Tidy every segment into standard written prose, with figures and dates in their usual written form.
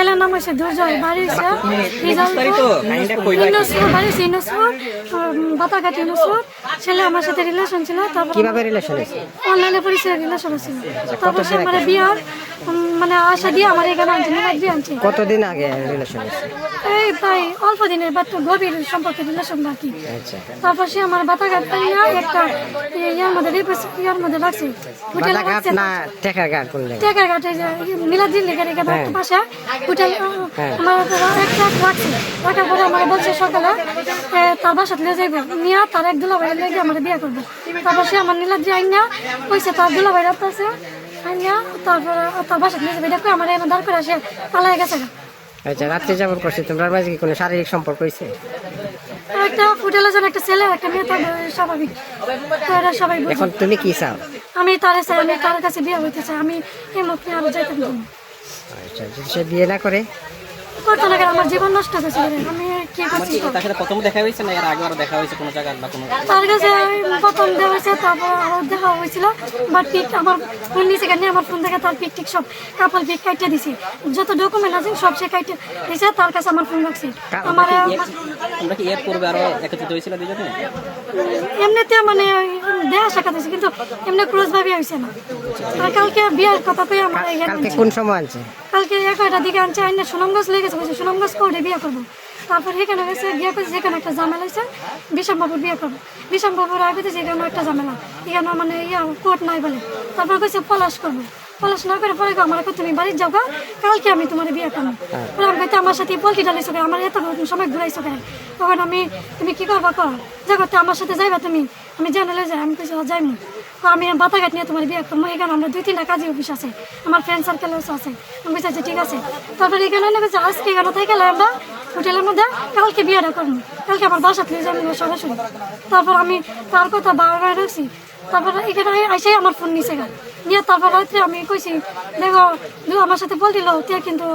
ছেলের নাম হচ্ছে দুর্জয়, বাড়ি হচ্ছে বাতাঘাট ইউনুসপুর। ছেলে আমার সাথে রিলেশন ছিল, তারপর কিভাবে রিলেশন হয়েছে? অনলাইনে পরিচয় রিলেশন ছিল। তারপর সে আমার বিয়ার মানে আশা দিয়ে আমার এখানে আনছে, বিয়ে আনছে। কতদিন আগে রিলেশন হয়েছে? এই প্রায় অল্প দিনের বা গভীর সম্পর্কে রিলেশন বাকি। আচ্ছা, তারপর সে আমার বাতাঘাট একটা ইয়ার মধ্যে রাখছে, হোটেলে রাখছে না টেকার ঘাট কোন জায়গায়? টেকার ঘাটে মিলাদিন লেগে রেখে একটা পাশে হোটেল আমার একটা রাখছে। রাখার পরে আমার বলছে সকালে তার বাসা নিয়ে যাইব, নিয়ে তার এক দুলাভাই লেগে আমার বিয়ে করবো। তারপর সে আমার নীলাদ্রি আইনা কইছে তার দুলাভাই রাখতে আছে আইনা, তারপর তার বাসা নিয়ে যাবে, এটা করে আমার এনে দাঁড় করে সে পালাই গেছে। আচ্ছা, রাত্রে যাপন করছে, তোমার মাঝে কি কোনো শারীরিক সম্পর্ক হয়েছে? একটা হোটেলে যেন একটা ছেলে একটা মেয়ে, তার স্বাভাবিক, এরা সবাই বুঝে। এখন তুমি কি চাও? আমি তার চাই, আমি তার কাছে বিয়ে হইতে চাই। আমি এই মুখ নিয়ে আরো যাইতে পারবো না। আচ্ছা, যদি সে বিয়ে না করে? করতে লাগে, আমার জীবন নষ্ট হয়েছে। আমি কি করছি? তার সাথে প্রথম দেখা হয়েছে না এর আগে আরো দেখা হয়েছে কোনো জায়গায় বা কোনো? তার কাছে প্রথম দেওয়া হয়েছে, তারপর আরো দেখা হয়েছিল। বাট পিক আমার ফোন নিচে কেন, আমার ফোন থেকে তার পিক টিক সব কাপড় পিক কাটিয়ে দিছি, যত ডকুমেন্ট আছে সব সে কাটিয়ে দিয়েছে। তার কাছে আমার ফোন রাখছি। আমার আমরা কি এর পূর্বে আরো একত্রিত হয়েছিল দুজনে? এমনিতে মানে দেয়া সাক্ষাৎ হয়েছে, কিন্তু এমনি ক্রোজ ভাবে হয়েছে না। আর কালকে বিয়ের কথা কই আমার কালকে কোন সময় আনছে? কালকে 11টার দিকে আনছে, আইনে সুনামগঞ্জ লেগেছে, বলছে সুনামগঞ্জ কোর্টে বিয়ে করবো। তারপর এখানে গেছে, বিয়ে করছে, সেখানে একটা ঝামেলা হয়েছে, বিষমবাবুর বিয়ে করবো। বিষমবাবুর আগে সেখানে একটা ঝামেলা, এখানে মানে কোর্ট নাই বলে। তারপর কইছে পলাশ করবো, পলাশ না করে পরে আমার তুমি বাড়ির যাও গা, কালকে আমি তোমার বিয়ে করবো। পরে আমি কইতে আমার সাথে পোলট্রি ডালাইছো কেন, আমার এত সময় ঘুরাইছো কেন? তখন তুমি কি করবা কর, যে করতে আমার সাথে যাইবা তুমি? আমি জানালে যাই, আমি কইছি যাইমু। আমি বাতাঘাট নিয়ে তোমার বিয়ে করবো, এখানে আমরা 2-3টা কাজী অফিস আছে, আমার ফ্রেন্ড সার্কেলও আছে। আমি বলছি ঠিক আছে। তারপরে এখানে আজকে এখানে থেকে আমরা হোটেলের মধ্যে কালকে বিয়েটা করবো, কালকে আমার বাসা থেকে যাবো সরাসরি। তারপর আমি তার কথা বারবার রাখছি। তারপর এখানে এসে আমার ফোন নিচে গেল নিয়ে, তারপর রাত্রে আমি কইছি দেখো আমার সাথে বলছিল তে, কিন্তু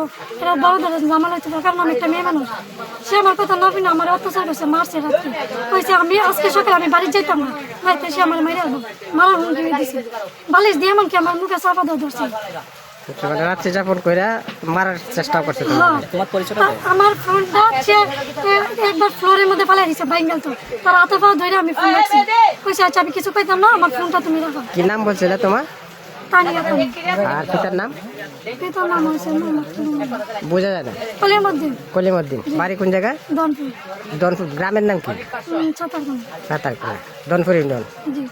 এটা বড় ধরে জামাল হইতে পারে, কারণ আমি একটা মেয়ে মানুষ। সে আমার কথা না শুনে আমার অত্যাচার করছে, মারছে রাত্রে। কইছে আমি আজকে সকালে আমি বাড়ি যাইতাম না, রাত্রে সে আমার মেরে আসবো, মারা হুমকি দিয়েছে, বালিশ দিয়ে এমনকি আমার মুখে চাপা দেওয়া ধরছে। মানে রাত্রে যাপন করে মারার চেষ্টা করছে? তোমার পরিচয়টা? আমার ফোনটা একবার ফ্লোরের মধ্যে ফেলাই দিছে, বাইঙ্গাল তো তার হাতে পাও ধরে আমি ফোন রাখছি। কইছে আচ্ছা আমি কিছু কইতাম না, আমার ফোনটা তুমি রাখো। কি নাম বলছিল তোমার? তানিয়া খান। আর পিতার নাম? পিতার নাম হয়েছে বোঝা যায় না। কলিমুদ্দিন। কলিমুদ্দিন। বাড়ি কোন জায়গায়? দনপুর। দনপুর গ্রামের নাম কি? ছাতারকুনা। সাঁতারকুনা, দনপুর ইউনিয়ন। জি।